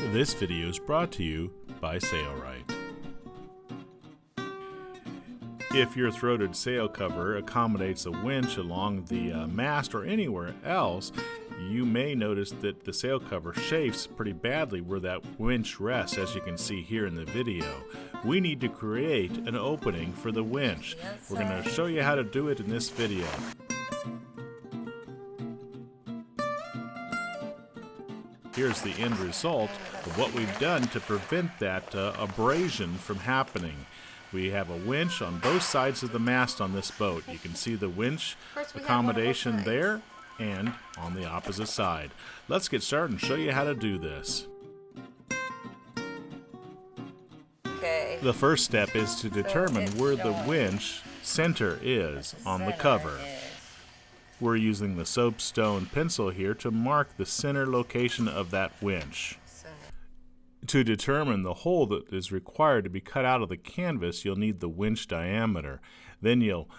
This video is brought to you by Sailrite. If your throated sail cover accommodates a winch along the mast or anywhere else, you may notice that the sail cover chafes pretty badly where that winch rests, as you can see here in the video. We need to create an opening for the winch. We're going to show you how to do it in this video. Here's the end result of what we've done to prevent that abrasion from happening. We have a winch on both sides of the mast on this boat. You can see the winch accommodation there and on the opposite side. Let's get started and show you how to do this. Okay. The first step is to determine where the winch center is on the cover. We're using the soapstone pencil here to mark the center location of that winch. To determine the hole that is required to be cut out of the canvas, you'll need the winch diameter. Then you'll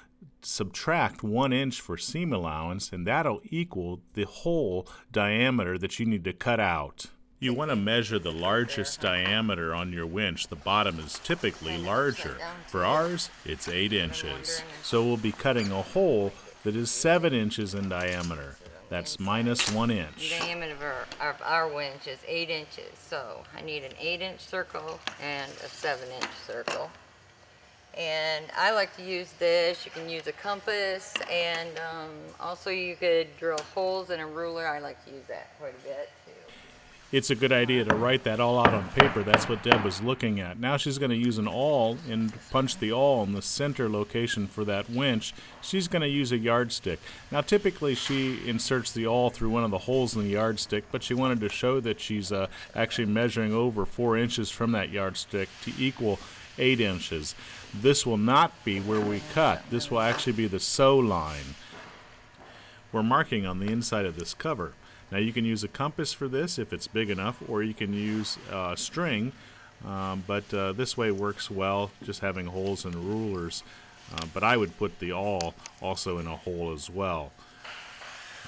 subtract 1 inch for seam allowance, and that'll equal the hole diameter that you need to cut out. You want to measure the largest diameter on your winch. The bottom is typically larger. For ours, it's 8 inches. So we'll be cutting a hole that is 7 inches in diameter. That's minus 1 inch. The diameter of our winch is 8 inches, so I need an 8-inch circle and a 7-inch circle. And I like to use this. You can use a compass, and also you could drill holes in a ruler. I like to use that quite a bit too. It's a good idea to write that all out on paper. That's what Deb was looking at. Now she's going to use an awl and punch the awl in the center location for that winch. She's going to use a yardstick. Now typically she inserts the awl through one of the holes in the yardstick, but she wanted to show that she's actually measuring over 4 inches from that yardstick to equal 8 inches. This will not be where we cut. This will actually be the sew line. We're marking on the inside of this cover. Now you can use a compass for this if it's big enough, or you can use a string, but this way works well, just having holes and rulers. But I would put the awl also in a hole as well.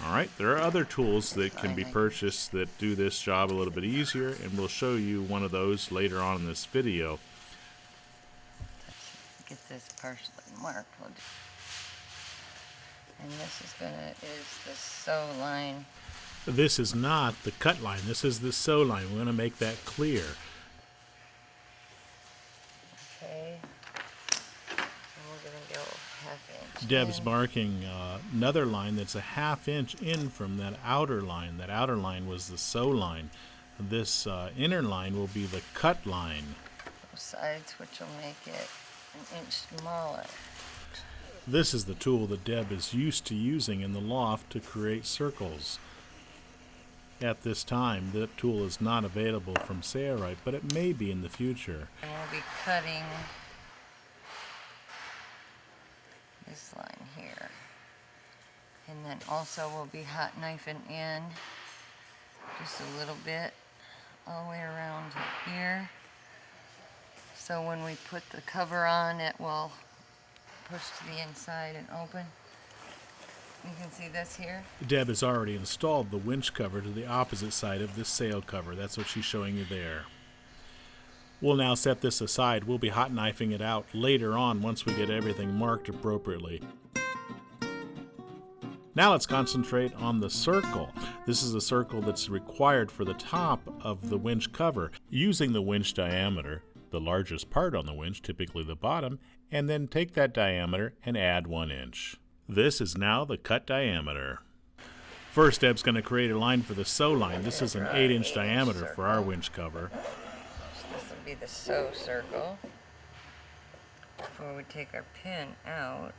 Alright, there are other tools that can be purchased that do this job a little bit easier, and we'll show you one of those later on in this video. Get this partially marked. And this is the sew line. This is not the cut line. This is the sew line. We're going to make that clear. Okay. And we're going to go 1/2 inch. Deb's in. marking another line that's a 1/2 inch in from that outer line. That outer line was the sew line. This inner line will be the cut line. Both sides, which will make it 1 inch smaller. This is the tool that Deb is used to using in the loft to create circles. At this time, that tool is not available from Sailrite, but it may be in the future. And we'll be cutting this line here. And then also we'll be hot knifing in just a little bit all the way around here. So when we put the cover on, it will push to the inside and open. You can see this here. Deb has already installed the winch cover to the opposite side of this sail cover. That's what she's showing you there. We'll now set this aside. We'll be hot knifing it out later on once we get everything marked appropriately. Now let's concentrate on the circle. This is a circle that's required for the top of the winch cover. Using the winch diameter, the largest part on the winch, typically the bottom, and then take that diameter and add 1 inch. This is now the cut diameter. First, Deb's going to create a line for the sew line. This is an 8-inch diameter for our winch cover. So this will be the sew circle. Before we take our pin out.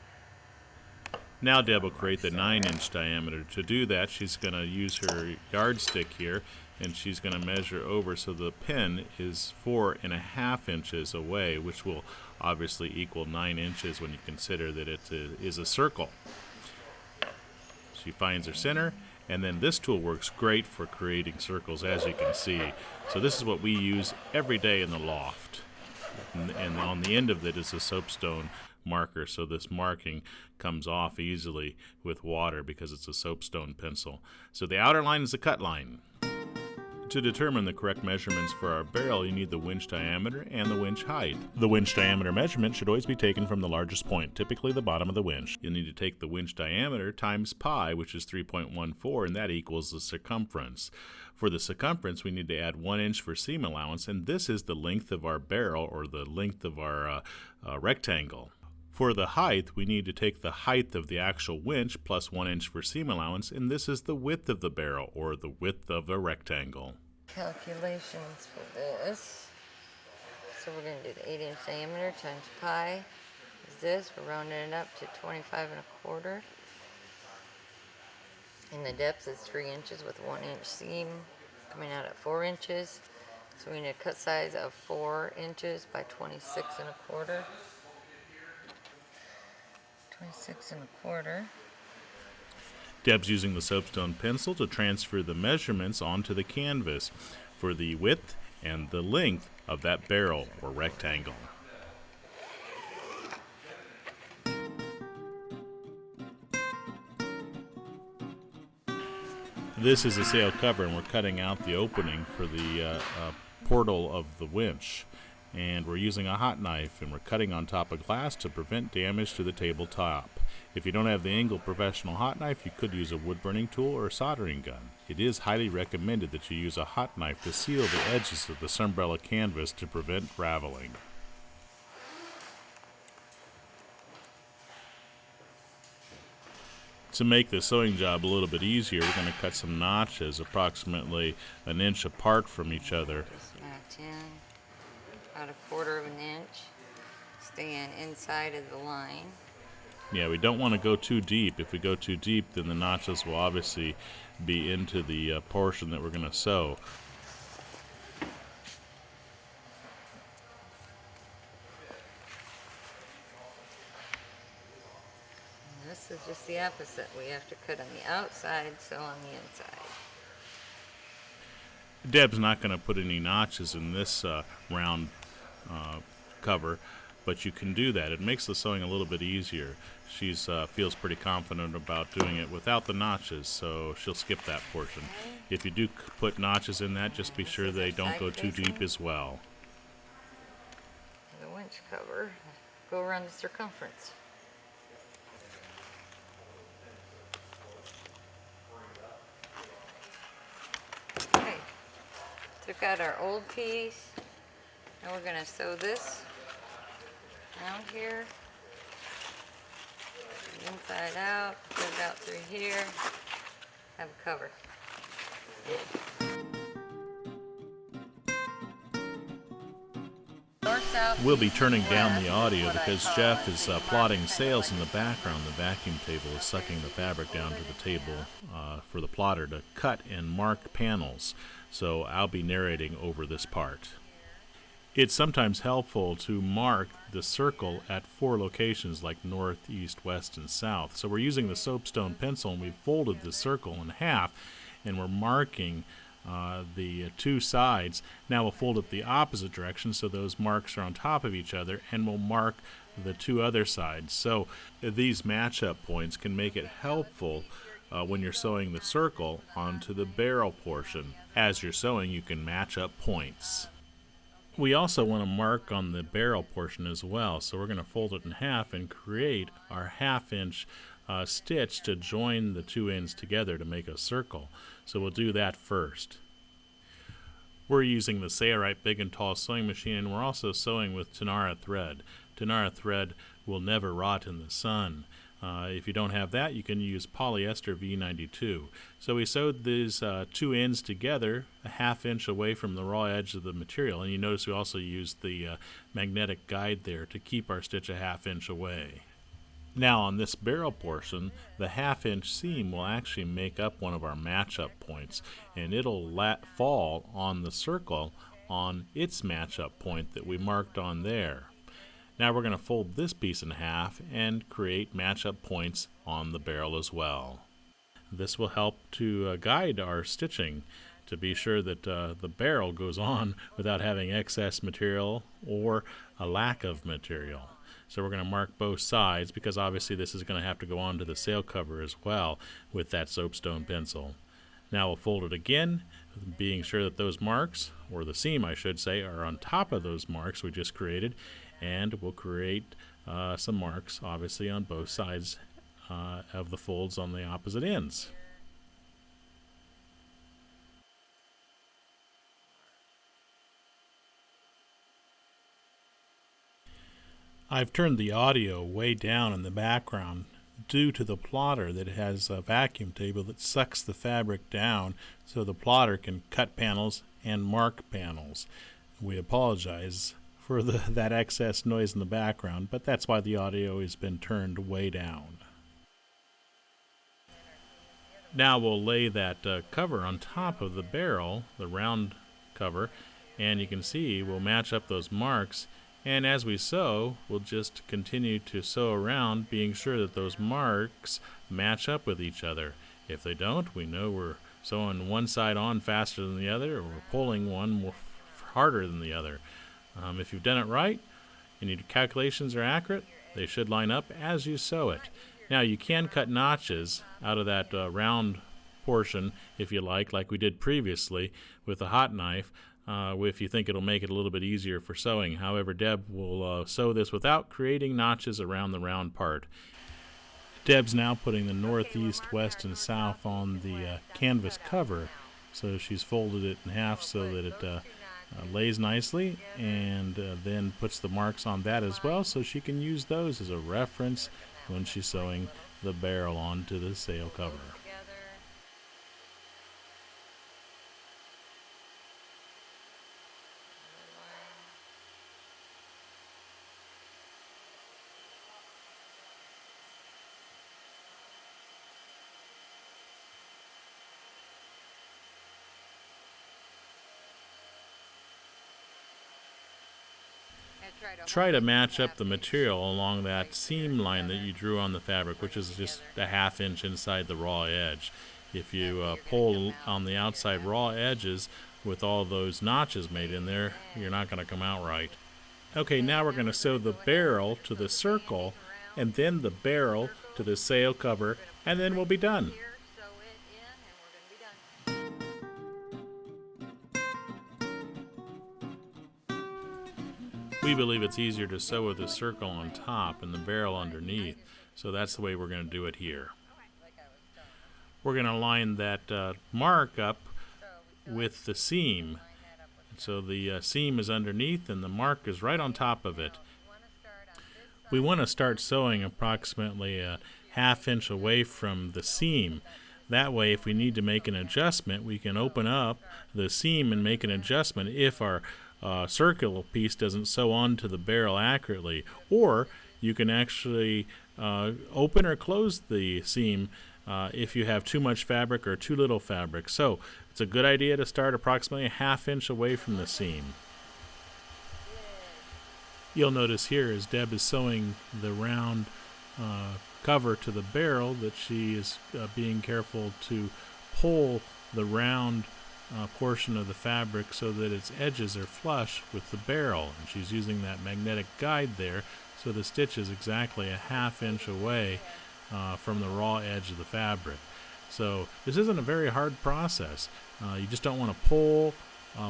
Now Deb will create the 9-inch diameter. To do that, she's going to use her yardstick here, and she's going to measure over so the pin is 4.5 inches away, which will obviously equal 9 inches when you consider that it is a circle. She finds her center, and then this tool works great for creating circles, as you can see. So this is what we use every day in the loft. And on the end of it is a soapstone marker, so this marking comes off easily with water because it's a soapstone pencil. So the outer line is the cut line. To determine the correct measurements for our barrel, you need the winch diameter and the winch height. The winch diameter measurement should always be taken from the largest point, typically the bottom of the winch. You'll need to take the winch diameter times pi, which is 3.14, and that equals the circumference. For the circumference, we need to add 1 inch for seam allowance, and this is the length of our barrel, or the length of our rectangle. For the height, we need to take the height of the actual winch plus 1 inch for seam allowance, and this is the width of the barrel, or the width of the rectangle. Calculations for this. So we're going to do the 8-inch diameter times pi is this. We're rounding it up to 25 1/4. And the depth is 3 inches with 1 inch seam coming out at 4 inches. So we need a cut size of 4 inches by 26 1/4. 26 1/4. Deb's using the soapstone pencil to transfer the measurements onto the canvas for the width and the length of that barrel or rectangle. This is a sail cover, and we're cutting out the opening for the portal of the winch. And we're using a hot knife, and we're cutting on top of glass to prevent damage to the tabletop. If you don't have the Engel professional hot knife, you could use a wood burning tool or a soldering gun. It is highly recommended that you use a hot knife to seal the edges of the sunbrella canvas to prevent raveling. To make the sewing job a little bit easier, we're going to cut some notches approximately 1 inch apart from each other. Just match in about 1/4 of an inch, staying inside of the line. Yeah, we don't want to go too deep. If we go too deep, then the notches will obviously be into the portion that we're going to sew. And this is just the opposite. We have to cut on the outside, sew on the inside. Deb's not going to put any notches in this round cover, but you can do that. It makes the sewing a little bit easier. She feels pretty confident about doing it without the notches, so she'll skip that portion. If you do put notches in that, just be sure they don't go too deep as well. The winch cover, go around the circumference. Okay, took out our old piece. Now we're going to sew this down here, inside out, put it out through here, have a cover. We'll be turning down the audio because Jeff is plotting sails in the background. The vacuum table is sucking the fabric down to the table for the plotter to cut and mark panels. So I'll be narrating over this part. It's sometimes helpful to mark the circle at 4 locations like north, east, west, and south. So we're using the soapstone pencil, and we've folded the circle in half, and we're marking the 2 sides. Now we'll fold it the opposite direction so those marks are on top of each other, and we'll mark the 2 other sides. So these match-up points can make it helpful when you're sewing the circle onto the barrel portion. As you're sewing, you can match up points. We also want to mark on the barrel portion as well, so we're going to fold it in half and create our 1/2 inch stitch to join the 2 ends together to make a circle. So we'll do that first. We're using the Sailrite Big and Tall sewing machine, and we're also sewing with Tanara thread. Tanara thread will never rot in the sun. If you don't have that, you can use polyester V92. So we sewed these 2 ends together a 1/2 inch away from the raw edge of the material, and you notice we also used the magnetic guide there to keep our stitch a 1/2 inch away. Now on this barrel portion, the 1/2 inch seam will actually make up one of our match-up points, and it'll fall on the circle on its match-up point that we marked on there. Now we're going to fold this piece in half and create match-up points on the barrel as well. This will help to guide our stitching to be sure that the barrel goes on without having excess material or a lack of material. So we're going to mark both sides because obviously this is going to have to go onto the sail cover as well with that soapstone pencil. Now we'll fold it again, being sure that those marks, or the seam I should say, are on top of those marks we just created, and we'll create some marks obviously on both sides of the folds on the opposite ends. I've turned the audio way down in the background due to the plotter that has a vacuum table that sucks the fabric down so the plotter can cut panels and mark panels. We apologize for that excess noise in the background, but that's why the audio has been turned way down. Now we'll lay that cover on top of the barrel, the round cover, and you can see we'll match up those marks. And as we sew, we'll just continue to sew around, being sure that those marks match up with each other. If they don't, we know we're sewing one side on faster than the other, or we're pulling one more harder than the other. If you've done it right and your calculations are accurate, they should line up as you sew it. Now you can cut notches out of that round portion if you like we did previously with a hot knife. If you think it'll make it a little bit easier for sewing. However, Deb will sew this without creating notches around the round part. Deb's now putting the north, east, west, and south on the canvas cover. So she's folded it in half so that it lays nicely, and then puts the marks on that as well, so she can use those as a reference when she's sewing the barrel onto the sail cover. Try to match up the material along that seam line that you drew on the fabric, which is just a ½ inch inside the raw edge. If you pull on the outside raw edges with all those notches made in there, you're not going to come out right. Okay, now we're going to sew the barrel to the circle, and then the barrel to the sail cover, and then we'll be done. We believe it's easier to sew with the circle on top and the barrel underneath, so that's the way we're going to do it here. We're going to line that mark up with the seam. So the seam is underneath and the mark is right on top of it. We want to start sewing approximately a ½ inch away from the seam. That way, if we need to make an adjustment, we can open up the seam and make an adjustment if our circular piece doesn't sew onto the barrel accurately. Or you can actually open or close the seam if you have too much fabric or too little fabric. So it's a good idea to start approximately a ½ inch away from the seam. You'll notice here as Deb is sewing the round cover to the barrel that she is being careful to pull the round portion of the fabric so that its edges are flush with the barrel, and she's using that magnetic guide there so the stitch is exactly a ½ inch away from the raw edge of the fabric. So this isn't a very hard process. You just don't want to pull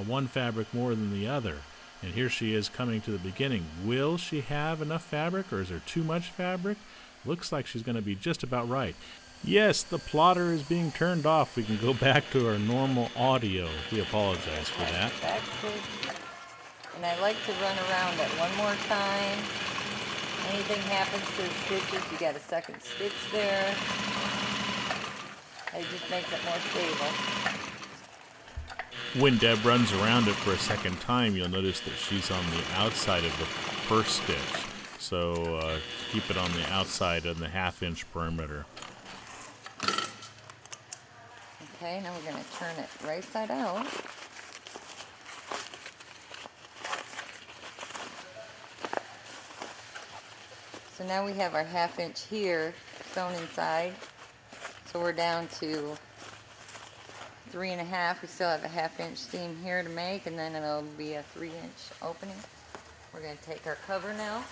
one fabric more than the other. And here she is coming to the beginning. Will she have enough fabric, or is there too much fabric? Looks like she's going to be just about right. Yes, the plotter is being turned off. We can go back to our normal audio. We apologize for that. And I like to run around it one more time. Anything happens to the stitches, you got a second stitch there. It just makes it more stable. When Deb runs around it for a second time, you'll notice that she's on the outside of the first stitch. So keep it on the outside of the ½ inch perimeter. Okay, now we're going to turn it right side out. So now we have our ½ inch here sewn inside. So we're down to 3½. We still have a ½ inch seam here to make, and then it'll be a 3 inch opening. We're going to take our cover now.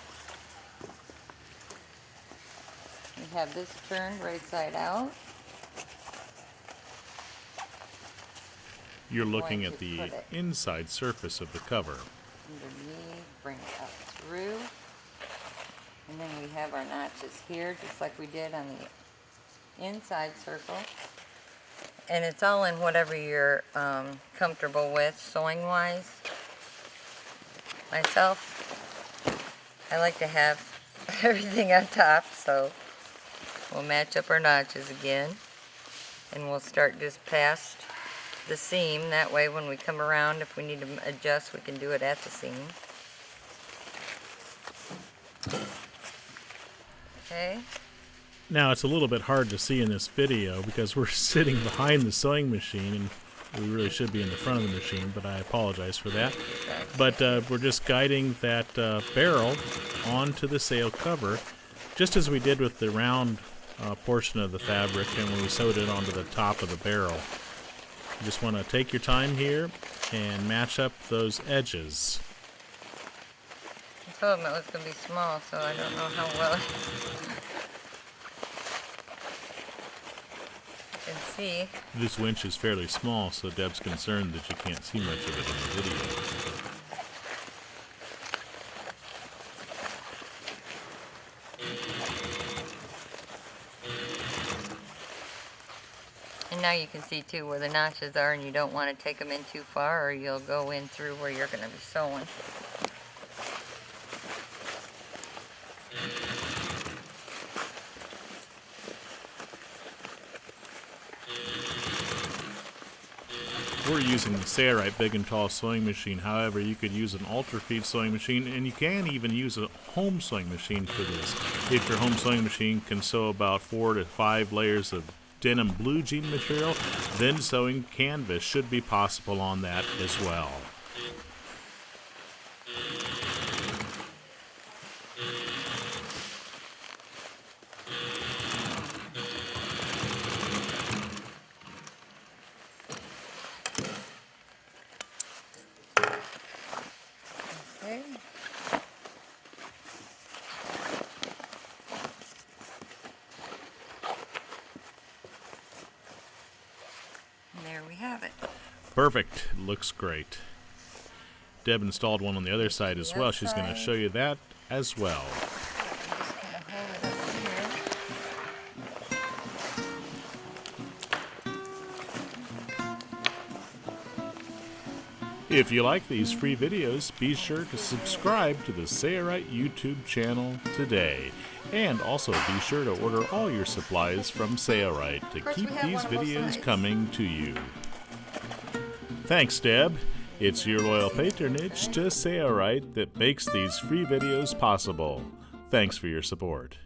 We have this turned right side out. You're I'm looking going at to the put it inside surface of the cover. underneath, bring it up through. And then we have our notches here, just like we did on the inside circle. And it's all in whatever you're comfortable with, sewing wise. Myself, I like to have everything on top, so we'll match up our notches again. And we'll start just past the seam. That way when we come around, if we need to adjust, we can do it at the seam. Okay. Now it's a little bit hard to see in this video because we're sitting behind the sewing machine and we really should be in the front of the machine, but I apologize for that. But we're just guiding that barrel onto the sail cover, just as we did with the round portion of the fabric and when we sewed it onto the top of the barrel. You just want to take your time here and match up those edges. I told him it was going to be small, so I don't know how well you can see. This winch is fairly small, so Deb's concerned that you can't see much of it in the video. And now you can see too where the notches are, and you don't want to take them in too far or you'll go in through where you're going to be sewing. We're using the Sailrite Big and Tall sewing machine. However, you could use an ultra-feed sewing machine, and you can even use a home sewing machine for this. If your home sewing machine can sew about 4 to 5 layers of denim blue jean material, then sewing canvas should be possible on that as well. Okay. And there we have it. Perfect. Looks great. Deb installed one on the other side as well. She's going to show you that as well. I'm just going to hold it up here. If you like these free videos, be sure to subscribe to the Sailrite YouTube channel today. And also be sure to order all your supplies from Sailrite to keep these videos coming to you. Thanks, Deb. It's your loyal patronage to Sailrite that makes these free videos possible. Thanks for your support.